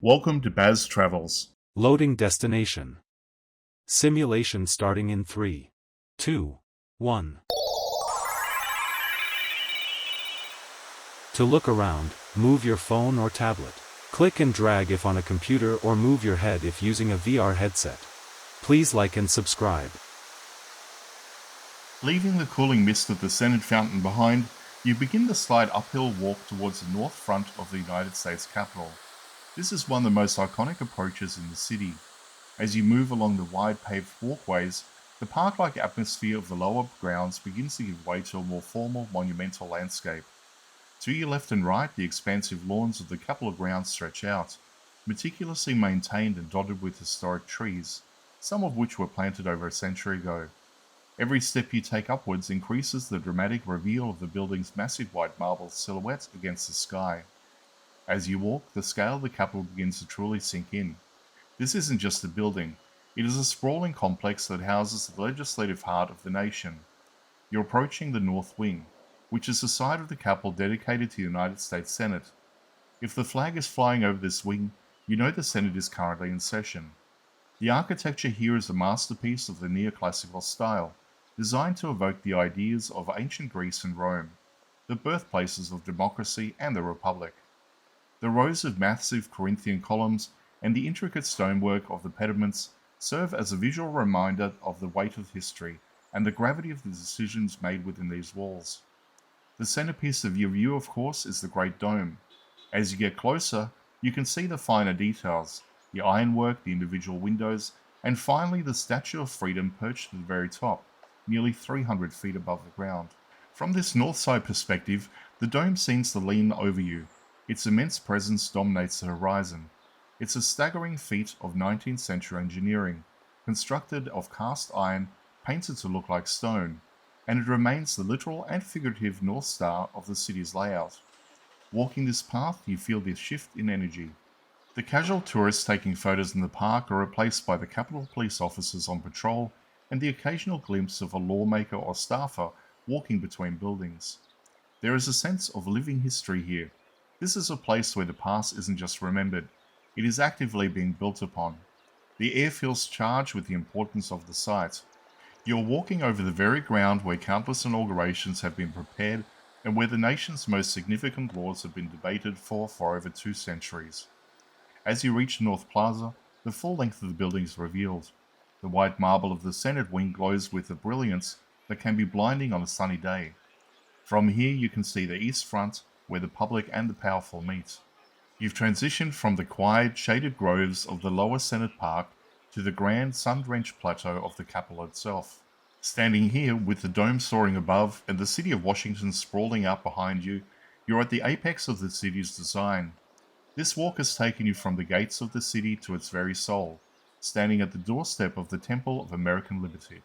Welcome to Baz Travels. Loading destination. Simulation starting in 3, 2, 1. To look around, move your phone or tablet. Click and drag if on a computer or move your head if using a VR headset. Please like and subscribe. Leaving the cooling mist of the Senate fountain behind, you begin the slight uphill walk towards the north front of the United States Capitol. This is one of the most iconic approaches in the city. As you move along the wide paved walkways, the park-like atmosphere of the lower grounds begins to give way to a more formal, monumental landscape. To your left and right, the expansive lawns of the Capitol grounds stretch out, meticulously maintained and dotted with historic trees, some of which were planted over a century ago. Every step you take upwards increases the dramatic reveal of the building's massive white marble silhouette against the sky. As you walk, the scale of the Capitol begins to truly sink in. This isn't just a building, it is a sprawling complex that houses the legislative heart of the nation. You're approaching the North Wing, which is the side of the Capitol dedicated to the United States Senate. If the flag is flying over this wing, you know the Senate is currently in session. The architecture here is a masterpiece of the Neoclassical style, designed to evoke the ideas of ancient Greece and Rome, the birthplaces of democracy and the Republic. The rows of massive Corinthian columns and the intricate stonework of the pediments serve as a visual reminder of the weight of history and the gravity of the decisions made within these walls. The centerpiece of your view, of course, is the Great Dome. As you get closer, you can see the finer details, the ironwork, the individual windows, and finally the Statue of Freedom perched at the very top, nearly 300 feet above the ground. From this north side perspective, the dome seems to lean over you. Its immense presence dominates the horizon. It's a staggering feat of 19th century engineering, constructed of cast iron, painted to look like stone, and it remains the literal and figurative North Star of the city's layout. Walking this path, you feel this shift in energy. The casual tourists taking photos in the park are replaced by the Capitol Police officers on patrol and the occasional glimpse of a lawmaker or staffer walking between buildings. There is a sense of living history here. This is a place where the past isn't just remembered, it is actively being built upon. The air feels charged with the importance of the site. You're walking over the very ground where countless inaugurations have been prepared and where the nation's most significant laws have been debated for over 2 centuries. As you reach North Plaza, the full length of the building is revealed. The white marble of the Senate wing glows with a brilliance that can be blinding on a sunny day. From here you can see the east front, where the public and the powerful meet. You've transitioned from the quiet, shaded groves of the lower Senate Park to the grand, sun-drenched plateau of the Capitol itself. Standing here, with the dome soaring above and the city of Washington sprawling out behind you, you're at the apex of the city's design. This walk has taken you from the gates of the city to its very soul, standing at the doorstep of the Temple of American Liberty.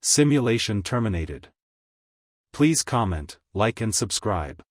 Simulation terminated. Please comment, like and subscribe.